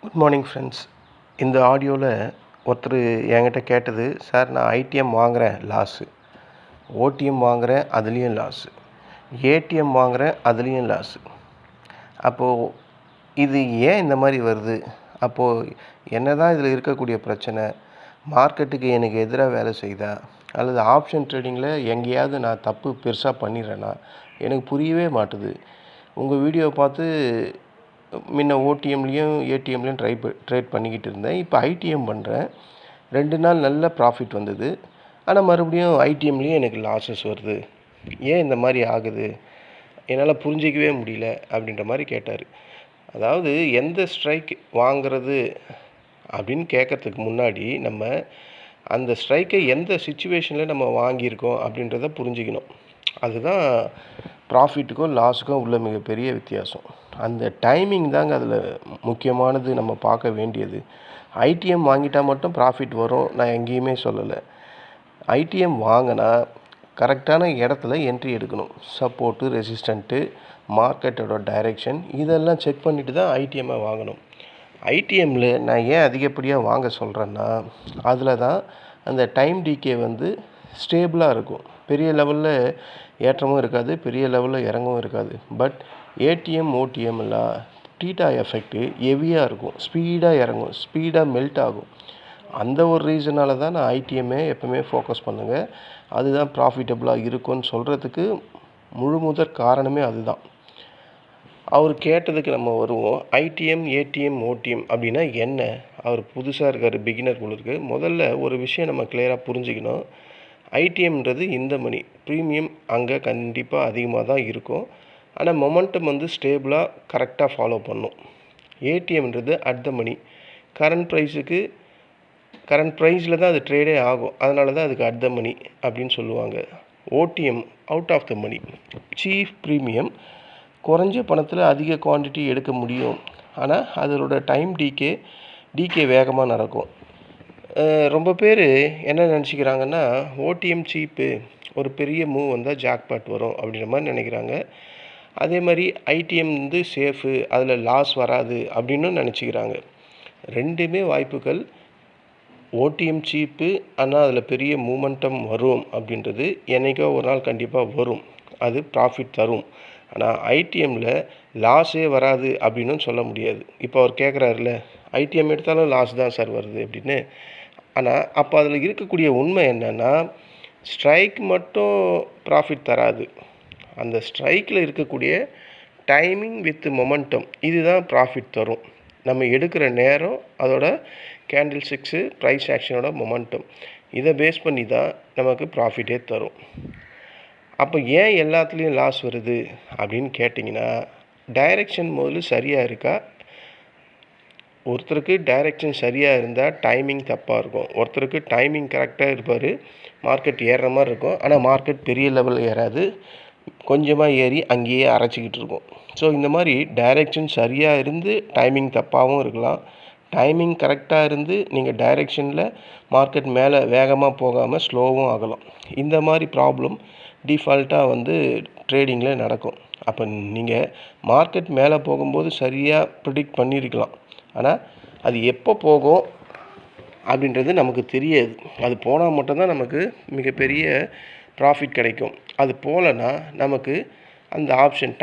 Good morning friends. இந்த ஆடியோவில் ஒருத்தர் என்கிட்ட கேட்டது, சார் நான் ஐடிஎம் வாங்குகிறேன் லாஸு, ஓடிஎம் வாங்குகிறேன் அதுலேயும் லாஸு, ஏடிஎம் வாங்குகிறேன் அதுலேயும் லாஸு. அப்போது இது ஏன் இந்த மாதிரி வருது? அப்போது என்ன தான் இதில் இருக்கக்கூடிய பிரச்சனை? மார்க்கெட்டுக்கு எனக்கு எதிராக வேலை செய்தா, அல்லது ஆப்ஷன் ட்ரேடிங்கில் எங்கேயாவது நான் தப்பு பெருசாக பண்ணிடுறேன்னா? எனக்கு புரியவே மாட்டுது. உங்கள் வீடியோவை பார்த்து முன்ன ஓடிஎம்லேயும் ஏடிஎம்லேயும் ட்ரேட் பண்ணிக்கிட்டு இருந்தேன். இப்போ ஐடிஎம் பண்ணுறேன். 2 நாள் நல்ல ப்ராஃபிட் வந்தது. ஆனால் மறுபடியும் ஐடிஎம்லேயும் எனக்கு லாஸஸ் வருது. ஏன் இந்த மாதிரி ஆகுது? என்னால் புரிஞ்சிக்கவே முடியல அப்படின்ற மாதிரி கேட்டார். அதாவது எந்த ஸ்ட்ரைக் வாங்கிறது அப்படின்னு கேட்குறதுக்கு முன்னாடி நம்ம அந்த ஸ்ட்ரைக்கை எந்த சுச்சுவேஷனில் நம்ம வாங்கியிருக்கோம் அப்படின்றத புரிஞ்சிக்கணும். அதுதான் ப்ராஃபிட்டுக்கும் லாஸுக்கும் உள்ள மிகப்பெரிய வித்தியாசம். அந்த டைமிங் தாங்க அதில் முக்கியமானது, நம்ம பார்க்க வேண்டியது. ஐடிஎம் வாங்கிட்டால் மட்டும் ப்ராஃபிட் வரும் நான் எங்கேயுமே சொல்லலை. ஐடிஎம் வாங்கினா கரெக்டான இடத்துல என்ட்ரி எடுக்கணும். சப்போர்ட்டு, ரெசிஸ்டண்ட்டு, மார்க்கெட்டோட டைரெக்ஷன் இதெல்லாம் செக் பண்ணிவிட்டு தான் ஐடிஎம்மை வாங்கணும். ஐடிஎம்மில் நான் ஏன் அதிகப்படியாக வாங்க சொல்கிறேன்னா, அதில் தான் அந்த டைம் டிகே ஸ்டேபிளாக இருக்கும். பெரிய லெவலில் ஏற்றமும் இருக்காது, பெரிய லெவலில் இறங்கவும் இருக்காது. பட் ஏடிஎம், ஓடிஎம்லாம் டீட்டா எஃபெக்ட்டு ஹெவியாக இருக்கும். ஸ்பீடாக இறங்கும், ஸ்பீடாக மெல்ட் ஆகும். அந்த ஒரு ரீசனால தான் நான் ஐடிஎம்மே எப்போவுமே ஃபோக்கஸ் பண்ணுங்கள். அதுதான் ப்ராஃபிட்டபுளாக இருக்கும்னு சொல்கிறதுக்கு முதற் காரணமே அதுதான். அவர் கேட்டதுக்கு நம்ம வருவோம். ஐடிஎம், ஏடிஎம், ஓடிஎம் அப்படின்னா என்ன? அவர் புதுசாக இருக்கார், பிகினர் போல முதல்ல ஒரு விஷயம் நம்ம கிளியராக புரிஞ்சுக்கணும். ஐடிஎம்ன்றது இந்த மணி ப்ரீமியம் அங்கே கண்டிப்பாக அதிகமாக தான் இருக்கும். ஆனால் மொமெண்டம் ஸ்டேபிளாக கரெக்டாக ஃபாலோ பண்ணும். ஏடிஎம்ன்றது அட் த மணி, கரண்ட் ப்ரைஸில் தான் அது ட்ரேடே ஆகும். அதனால தான் அதுக்கு அட் த மணி அப்படின்னு சொல்லுவாங்க. OTM out of the money, cheap premium, குறைஞ்ச பணத்தில் அதிக குவான்டிட்டி எடுக்க முடியும். ஆனால் அதோட டைம் டிகே வேகமாக நடக்கும். ரொம்ப பேர் என்ன நினச்சிக்கிறாங்கன்னா, ஓடிஎம் சீப்பு, ஒரு பெரிய மூவ் வந்தால் ஜாக்பாட் வரும் அப்படின்ற மாதிரி நினைக்கிறாங்க. அதே மாதிரி ஐடிஎம் சேஃபு, அதில் லாஸ் வராது அப்படின்னு நினச்சிக்கிறாங்க. ரெண்டுமே வாய்ப்புகள். ஓடிஎம் சீப்பு, ஆனால் அதில் பெரிய மூமெண்டம் வரும் அப்படின்றது என்றைக்கோ ஒரு நாள் கண்டிப்பாக வரும். அது ப்ராஃபிட் தரும். ஆனால் ஐடிஎம்மில் லாஸே வராது அப்படின்னு சொல்ல முடியாது. இப்போ அவர் கேட்குறாருல, ஐடிஎம் எடுத்தாலும் லாஸ் தான் சார் வருது அப்படின்னு. ஆனால் அப்போ அதில் இருக்கக்கூடிய உண்மை என்னென்னா, ஸ்ட்ரைக் மட்டும் ப்ராஃபிட் தராது. அந்த ஸ்ட்ரைக்கில் இருக்கக்கூடிய டைமிங் வித் மொமெண்டம் இதுதான் ப்ராஃபிட் தரும். நம்ம எடுக்கிற நேரம், அதோட கேண்டில் ஸ்டிக்ஸு, ப்ரைஸ் ஆக்ஷனோட மொமெண்டம், இதை பேஸ் பண்ணி தான் நமக்கு ப்ராஃபிட்டே தரும். அப்போ ஏன் எல்லாத்துலேயும் லாஸ் வருது அப்படின்னு கேட்டிங்கன்னா, டைரெக்ஷன் முதல்ல சரியாக இருக்கா? ஒருத்தருக்கு டைரெக்ஷன் சரியாக இருந்தால் டைமிங் தப்பாக இருக்கும். ஒருத்தருக்கு டைமிங் கரெக்டாக இருப்பார், மார்க்கெட் ஏறுற மாதிரி இருக்கும். ஆனால் மார்க்கெட் பெரிய லெவலில் ஏறாது, கொஞ்சமாக ஏறி அங்கேயே அரைச்சிக்கிட்டு இருக்கும். ஸோ இந்த மாதிரி டைரெக்ஷன் சரியாக இருந்து டைமிங் தப்பாகவும் இருக்கலாம். டைமிங் கரெக்டாக இருந்து நீங்கள் டைரெக்ஷனில் மார்க்கெட் மேலே வேகமாக போகாமல் ஸ்லோவும் ஆகலாம். இந்த மாதிரி ப்ராப்ளம் டிஃபால்ட்டாக ட்ரேடிங்கில் நடக்கும். அப்போ நீங்கள் மார்க்கெட் மேலே போகும்போது சரியாக ப்ரிடிக்ட் பண்ணியிருக்கலாம். ஆனால் அது எப்போ போகும் அப்படின்றது நமக்கு தெரியாது. அது போனால் மட்டும்தான் நமக்கு மிகப்பெரிய ப்ராஃபிட் கிடைக்கும். அது போகலன்னா நமக்கு அந்த ஆப்ஷன்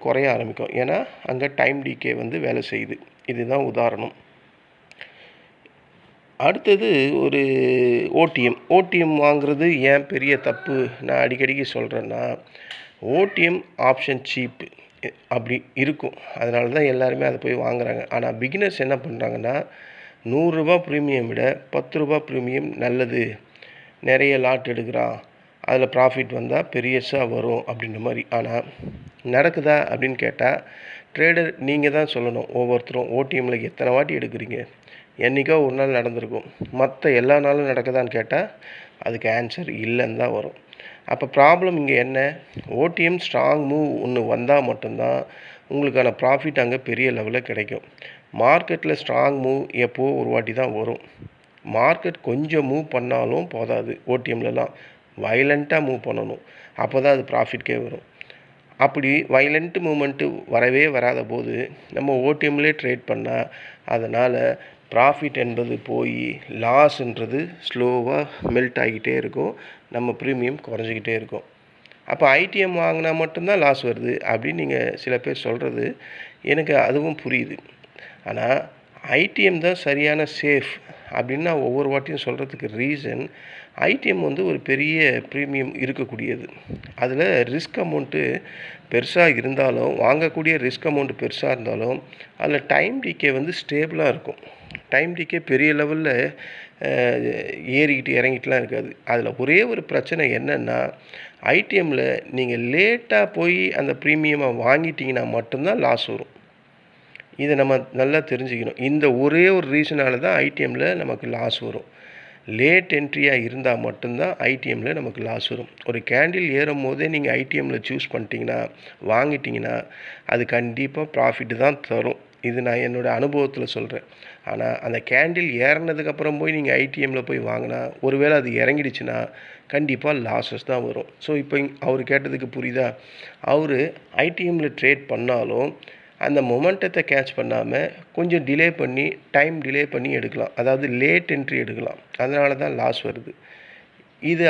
குறைய ஆரம்பிக்கும். ஏன்னா அங்கே டைம் டிகே வேலை செய்யுது. இதுதான் உதாரணம். அடுத்தது ஒரு ஓடிஎம் வாங்குறது ஏன் பெரிய தப்பு நான் அடிக்கடிக்கு சொல்கிறேன்னா, ஓடிஎம் ஆப்ஷன் சீப்பு அப்படி இருக்கும். அதனால தான் எல்லாருமே அதை போய் வாங்குகிறாங்க. ஆனால் பிகினர்ஸ் என்ன பண்ணுறாங்கன்னா, ₹100 ப்ரீமியம் விட ₹10 ப்ரீமியம் நல்லது, நிறைய லாட் எடுக்கிறான், அதில் ப்ராஃபிட் வந்தால் பெரியசாக வரும் அப்படின்ற மாதிரி. ஆனால் நடக்குதா அப்படின்னு கேட்டால், ட்ரேடர் நீங்கள் தான் சொல்லணும். ஒவ்வொருத்தரும் ஓடிஎம்மில் எத்தனை வாட்டி எடுக்கிறீங்க? என்றைக்கோ ஒரு நாள் நடந்திருக்கும். மற்ற எல்லா நாளும் நடக்குதான்னு கேட்டால் அதுக்கு ஆன்சர் இல்லைன்னு தான் வரும். அப்போ ப்ராப்ளம் இங்கே என்ன? ஓடிஎம் ஸ்ட்ராங் மூவ் ஒன்று வந்தால் மட்டும்தான் உங்களுக்கான ப்ராஃபிட் அங்கே பெரிய லெவலில் கிடைக்கும். மார்க்கெட்டில் ஸ்ட்ராங் மூவ் எப்போது ஒரு வாட்டி தான் வரும். மார்க்கெட் கொஞ்சம் மூவ் பண்ணாலும் போதாது. ஓடிஎம்லலாம் வைலண்ட்டாக மூவ் பண்ணணும், அப்போ தான் அது ப்ராஃபிட்கே வரும். அப்படி வயலண்ட் மூமெண்ட்டு வரவே வராத போது நம்ம ஓடிஎம்லேயே ட்ரேட் பண்ணால் அதனால் ப்ராஃபிட் என்பது போய் லாஸ்ன்றது ஸ்லோவாக மெல்ட் ஆகிக்கிட்டே இருக்கும், நம்ம ப்ரீமியம் குறைஞ்சிக்கிட்டே இருக்கும். அப்போ ஐடிஎம் வாங்கினா மட்டும்தான் லாஸ் வருது அப்படின்னு நீங்கள் சில பேர் சொல்கிறது எனக்கு அதுவும் புரியுது. ஆனால் ஐடிஎம் தான் சரியான சேஃப் அப்படின்னு நான் ஒவ்வொரு வாட்டியும் சொல்கிறதுக்கு ரீசன், ஐடிஎம் வந்து ஒரு பெரிய ப்ரீமியம் இருக்கக்கூடியது. அதில் ரிஸ்க் அமௌண்ட்டு பெருசாக இருந்தாலும், வாங்கக்கூடிய ரிஸ்க் அமௌண்ட்டு பெருசாக இருந்தாலும் அதில் டைம் டிகே வந்து ஸ்டேபிளாக இருக்கும். டைம் டிகே பெரிய லெவலில் ஏறிக்கிட்டு இறங்கிட்டுலாம் இருக்காது. அதில் ஒரே ஒரு பிரச்சனை என்னென்னா, ஐடிஎம்மில் நீங்கள் லேட்டாக போய் அந்த ப்ரீமியமை வாங்கிட்டிங்கன்னா மட்டும்தான் லாஸ் வரும். இதை நம்ம நல்லா தெரிஞ்சுக்கணும். இந்த ஒரே ஒரு ரீசனால தான் ஐடிஎம்மில் நமக்கு லாஸ் வரும். லேட் என்ட்ரியாக இருந்தால் மட்டும்தான் ஐடிஎம்மில் நமக்கு லாஸ் வரும். ஒரு கேண்டில் ஏறும் போதே நீங்கள் ஐடிஎம்மில் சூஸ் பண்ணிட்டீங்கன்னா, வாங்கிட்டிங்கன்னா அது கண்டிப்பாக ப்ராஃபிட்டு தான் தரும். இது நான் என்னோடய அனுபவத்தில் சொல்கிறேன். ஆனால் அந்த கேண்டில் ஏறினதுக்கப்புறம் போய் நீங்கள் ஐடிஎம்மில் போய் வாங்கினா, ஒருவேளை அது இறங்கிடுச்சுன்னா கண்டிப்பாக லாஸஸ் தான் வரும். ஸோ இப்போ அவர் கேட்டதுக்கு புரியுதா? அவர் ஐடிஎம்மில் ட்ரேட் பண்ணாலும் அந்த மொமெண்டத்தை கேட்ச் பண்ணாமல் கொஞ்சம் டைம் டிலே பண்ணி எடுக்கலாம். அதாவது லேட் என்ட்ரி எடுக்கலாம். அதனால தான் லாஸ் வருது. இது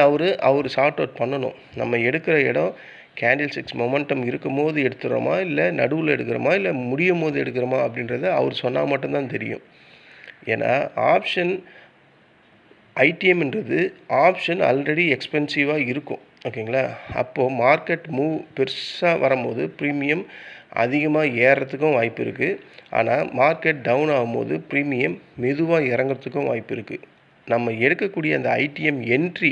அவர் சார்ட் அவுட் பண்ணணும். நம்ம எடுக்கிற இடம் கேண்டில் 6 மொமெண்டம் இருக்கும்போது எடுத்துகிறோமா, இல்லை நடுவில் எடுக்கிறோமா, இல்லை முடியும் போது எடுக்கிறோமா அப்படின்றத அவர் சொன்னால் மட்டும்தான் தெரியும். ஏன்னா ஆப்ஷன் ஐடிஎம்ன்றது ஆப்ஷன் ஆல்ரெடி எக்ஸ்பென்சிவாக இருக்கும். ஓகேங்களா? அப்போது மார்க்கெட் மூவ் பெருசாக வரும்போது ப்ரீமியம் அதிகமாக ஏறுறதுக்கும் வாய்ப்பு இருக்குது. ஆனால் மார்க்கெட் டவுன் ஆகும்போது ப்ரீமியம் மெதுவாக இறங்கிறதுக்கும் வாய்ப்பு இருக்குது. நம்ம எடுக்கக்கூடிய அந்த ஐடிஎம் என்ட்ரி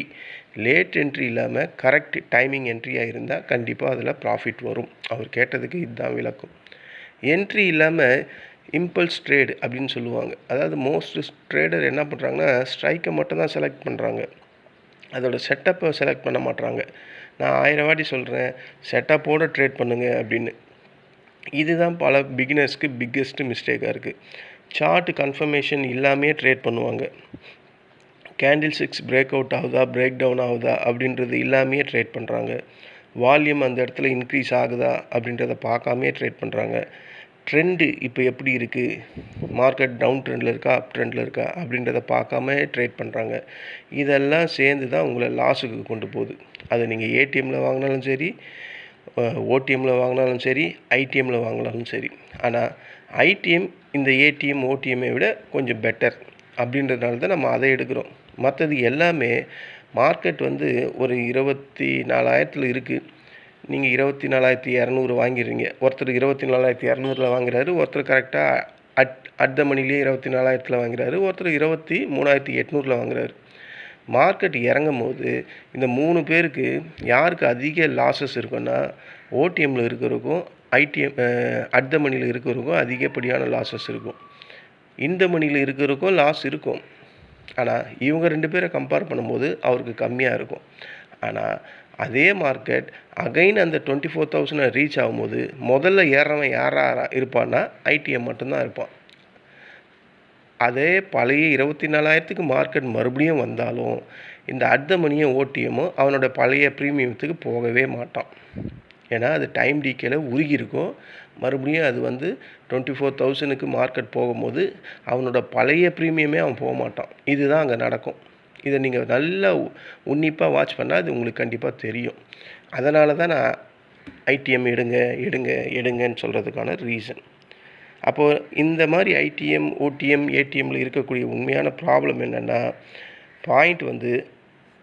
லேட் என்ட்ரி இல்லாமல் கரெக்ட் டைமிங் என்ட்ரியாக இருந்தால் கண்டிப்பாக அதில் ப்ராஃபிட் வரும். அவர் கேட்டதுக்கு இதுதான் விளக்கம். என்ட்ரி இல்லாமல் இம்பல்ஸ் ட்ரேடு அப்படின்னு சொல்லுவாங்க. அதாவது மோஸ்ட் ட்ரேடர் என்ன பண்ணுறாங்கன்னா, ஸ்ட்ரைக்கை மட்டும் தான் செலக்ட் பண்ணுறாங்க, அதோட செட்டப்பை செலக்ட் பண்ண மாட்றாங்க. நான் 1000 வாட்டி சொல்கிறேன், செட்டப்போடு ட்ரேட் பண்ணுங்கள் அப்படின்னு. இதுதான் பல பிகினர்ஸ்க்கு பிக்கெஸ்ட்டு மிஸ்டேக்காக இருக்குது. சார்ட் கன்ஃபர்மேஷன் இல்லாமையே ட்ரேட் பண்ணுவாங்க. கேண்டில் 6 பிரேக் அவுட் ஆகுதா, பிரேக் டவுன் ஆகுதா அப்படின்றது இல்லாமையே ட்ரேட் பண்ணுறாங்க. வால்யூம் அந்த இடத்துல இன்க்ரீஸ் ஆகுதா அப்படின்றத பார்க்காமையே ட்ரேட் பண்ணுறாங்க. ட்ரெண்டு இப்போ எப்படி இருக்குது, மார்க்கெட் டவுன் ட்ரெண்டில் இருக்கா, அப் ட்ரெண்டில் இருக்கா அப்படின்றத பார்க்காம ட்ரேட் பண்ணுறாங்க. இதெல்லாம் சேர்ந்து தான் உங்களை லாஸுக்கு கொண்டு போகுது. அதை நீங்கள் ஏடிஎம்மில் வாங்கினாலும் சரி, ஓடிஎம்மில் வாங்கினாலும் சரி, ஐடிஎம்மில் வாங்கினாலும் சரி. ஆனால் ஐடிஎம் இந்த ஏடிஎம் ஓடிஎம்மை விட கொஞ்சம் பெட்டர் அப்படின்றதுனால தான் நம்ம அதை எடுக்கிறோம். மற்றது எல்லாமே மார்க்கெட் வந்து ஒரு 24,000 இருக்குது. நீங்கள் 24,200 வாங்கிடுறீங்க. ஒருத்தர் 24,200 வாங்குறாரு, ஒருத்தர் கரெக்டாக அட் த மணிலேயே 24,000 வாங்குறாரு, ஒருத்தர் 23,800 வாங்குறாரு. மார்க்கெட் இறங்கும் போது இந்த 3 பேருக்கு யாருக்கு அதிக லாஸஸ் இருக்குன்னா, ஓடிஎம்மில் இருக்கிறவருக்கும் அட் த மணியில் இருக்கிறவருக்கும் அதிகப்படியான லாஸஸ் இருக்கும். இந்த மணியில் இருக்கிறவருக்கும் லாஸ் இருக்கும். ஆனால் இவங்க 2 பேரை கம்பேர் பண்ணும்போது அவருக்கு கம்மியாக இருக்கும். ஆனால் அதே மார்க்கெட் அகைன் அந்த 24,000 ரீச் ஆகும்போது முதல்ல ஏறவன் யாராக இருப்பான்னா ஐடிஎம் மட்டும்தான் இருப்பான். அதே பழைய 24,000க்கு மார்க்கெட் மறுபடியும் வந்தாலும் இந்த அட் த மணியும் ஓடிஎம்மும் அவனோட பழைய ப்ரீமியத்துக்கு போகவே மாட்டான். ஏன்னா அது டைம் டிகேல உருகி இருக்கும். மறுபடியும் அது வந்து 24,000க்கு மார்க்கெட் போகும்போது அவனோட பழைய ப்ரீமியமே அவன் போக மாட்டான். இதுதான் அங்கே நடக்கும். இதை நீங்கள் நல்லா உன்னிப்பாக வாட்ச் பண்ணால் அது உங்களுக்கு கண்டிப்பாக தெரியும். அதனால தான் நான் ஐடிஎம் எடுங்கன்னு சொல்கிறதுக்கான ரீசன். அப்போது இந்த மாதிரி ஐடிஎம், ஓடிஎம், ஏடிஎம்மில் இருக்கக்கூடிய உண்மையான ப்ராப்ளம் என்னென்னா,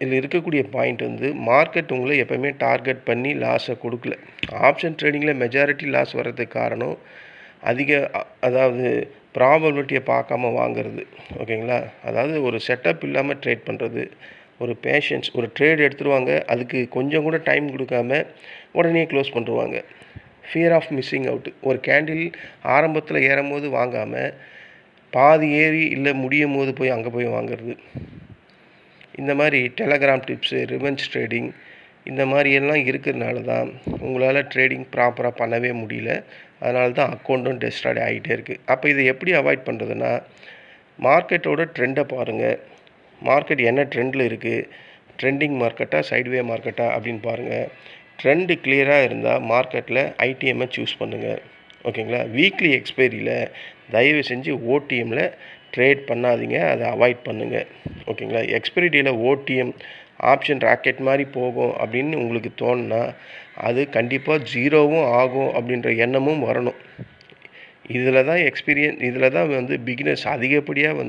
இதில் இருக்கக்கூடிய பாயிண்ட் வந்து மார்க்கெட் உங்களை எப்போவுமே டார்கெட் பண்ணி லாஸை கொடுக்கல. ஆப்ஷன் ட்ரேடிங்கில் மெஜாரிட்டி லாஸ் வர்றதுக்கு காரணம் அதாவது ப்ராபபிலிட்டியை பார்க்காம வாங்கிறது. ஓகேங்களா? அதாவது ஒரு செட்டப் இல்லாமல் ட்ரேட் பண்ணுறது, ஒரு பேஷன்ஸ், ஒரு ட்ரேட் எடுத்துருவாங்க, அதுக்கு கொஞ்சம் கூட டைம் கொடுக்காம உடனே க்ளோஸ் பண்ணுவாங்க. Fear of missing out. ஒரு கேண்டில் ஆரம்பத்தில் ஏறும்போது வாங்காமல் பாதி ஏறி இல்லை முடியும் போது போய் அங்கே போய் வாங்கிறது. இந்த மாதிரி டெலகிராம் டிப்ஸு, ரிவெஞ்ச் ட்ரேடிங் இந்த மாதிரியெல்லாம் இருக்கிறதுனால தான் உங்களால் ட்ரேடிங் ப்ராப்பராக பண்ணவே முடியல. அதனால தான் அக்கௌண்ட்டும் டெஸ்ட்ராய்ட் ஆகிட்டே இருக்குது. அப்போ இதை எப்படி அவாய்ட் பண்ணுறதுன்னா, மார்க்கெட்டோட ட்ரெண்டை பாருங்கள். மார்க்கெட் என்ன ட்ரெண்டில் இருக்குது, ட்ரெண்டிங் மார்க்கெட்டா, சைட்வே மார்க்கெட்டா அப்படின்னு பாருங்கள். ட்ரெண்டு கிளியராக இருந்தால் மார்க்கெட்டில் ஐடிஎம்மை சூஸ் பண்ணுங்கள். ஓகேங்களா? வீக்லி எக்ஸ்பைரியில் தயவு செஞ்சு ஓடிஎம்மில் ட்ரேட் பண்ணாதீங்க, அதை அவாய்ட் பண்ணுங்கள். ஓகேங்களா? எக்ஸ்பைரி டேயில் ஓடிஎம் ஆப்ஷன் ராக்கெட் மாதிரி போகும் அப்படின்னு உங்களுக்கு தோணுனா அது கண்டிப்பாக ஜீரோவும் ஆகும் அப்படின்ற எண்ணமும் வரணும். இதில் தான் பிகினர்ஸ் அதிகப்படியாக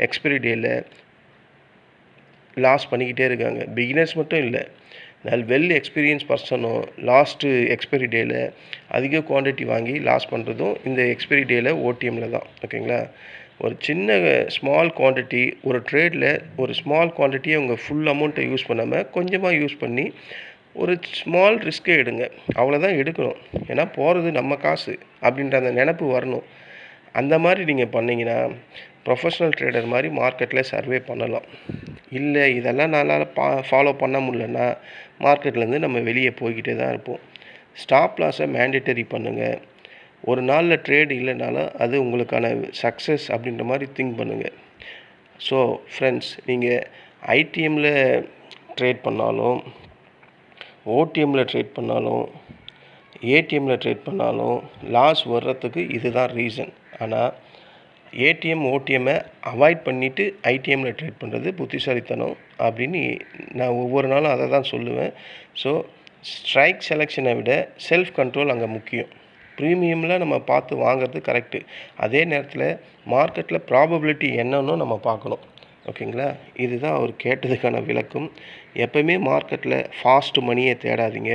எக்ஸ்பைரி டேயில் லாஸ் பண்ணிக்கிட்டே இருக்காங்க. பிகினர்ஸ் மட்டும் இல்லை, வெல் எக்ஸ்பீரியன்ஸ் பர்சனும் லாஸ்ட்டு எக்ஸ்பைரி டேயில் அதிக குவான்டிட்டி வாங்கி லாஸ் பண்ணுறதும் இந்த எக்ஸ்பைரி டேயில் ஓடிஎம்மில் தான். ஓகேங்களா? ஒரு சின்ன ஸ்மால் குவான்டிட்டி ஒரு ட்ரேடில் ஒரு ஸ்மால் குவான்டிட்டியை உங்கள் ஃபுல் அமௌண்ட்டை யூஸ் பண்ணாமல் கொஞ்சமாக யூஸ் பண்ணி ஒரு ஸ்மால் ரிஸ்க்கை எடுங்க. அவ்வளோதான் எடுக்கணும். ஏன்னா போகிறது நம்ம காசு அப்படின்ற அந்த நினப்பு வரணும். அந்த மாதிரி நீங்கள் பண்ணிங்கன்னா ப்ரொஃபஷ்னல் ட்ரேடர் மாதிரி மார்க்கெட்டில் சர்வே பண்ணலாம். இல்லை இதெல்லாம் நம்மளால் ஃபாலோ பண்ண முடியலன்னா மார்க்கெட்லேருந்து நம்ம வெளியே போய்கிட்டே தான் இருப்போம். ஸ்டாப் லாஸை மேண்டேட்டரி பண்ணுங்கள். ஒரு நாளில் ட்ரேடு இல்லைனாலும் அது உங்களுக்கான சக்ஸஸ் அப்படின்ற மாதிரி திங்க் பண்ணுங்கள். ஸோ ஃப்ரெண்ட்ஸ், நீங்கள் ஐடிஎம்மில் ட்ரேட் பண்ணாலும் ஓடிஎம்மில் ட்ரேட் பண்ணாலும் ஏடிஎம்மில் ட்ரேட் பண்ணாலும் லாஸ் வர்றதுக்கு இதுதான் ரீசன். ஆனால் ஏடிஎம் ஓடிஎம்மை அவாய்ட் பண்ணிவிட்டு ஐடிஎம்மில் ட்ரேட் பண்ணுறது புத்திசாலித்தனம் அப்படின்னு நான் ஒவ்வொரு நாளும் அதை தான் சொல்லுவேன். ஸோ ஸ்ட்ரைக் செலெக்ஷனை விட செல்ஃப் கண்ட்ரோல் அங்கே முக்கியம். ப்ரீமியமில் நம்ம பார்த்து வாங்கிறது கரெக்டு. அதே நேரத்தில் மார்க்கெட்டில் ப்ராபபிலிட்டி என்னன்னு நம்ம பார்க்கணும். ஓகேங்களா? இதுதான் அவர் கேட்டதுக்கான விளக்கம். எப்போவுமே மார்க்கெட்டில் ஃபாஸ்ட் மணியை தேடாதீங்க.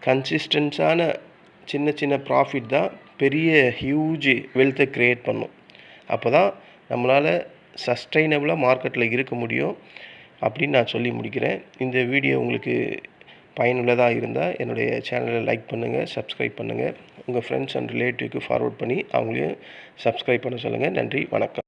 கன்சிஸ்டன்ஸான சின்ன சின்ன ப்ராஃபிட் தான் பெரிய ஹியூஜ் வெல்த்தை க்ரியேட் பண்ணும். அப்போ தான் நம்மளால் சஸ்டைனபிளாக மார்க்கெட்டில் இருக்க முடியும் அப்படின்னு நான் சொல்லி முடிக்கிறேன். இந்த வீடியோ உங்களுக்கு பயனுள்ளதாக இருந்தால் என்னுடைய சேனலை லைக் பண்ணுங்கள், சப்ஸ்கிரைப் பண்ணுங்கள். உங்கள் ஃப்ரெண்ட்ஸ் அண்ட் ரிலேட்டிவ்க்கு ஃபார்வர்ட் பண்ணி அவங்களையும் சப்ஸ்கிரைப் பண்ண சொல்லுங்கள். நன்றி, வணக்கம்.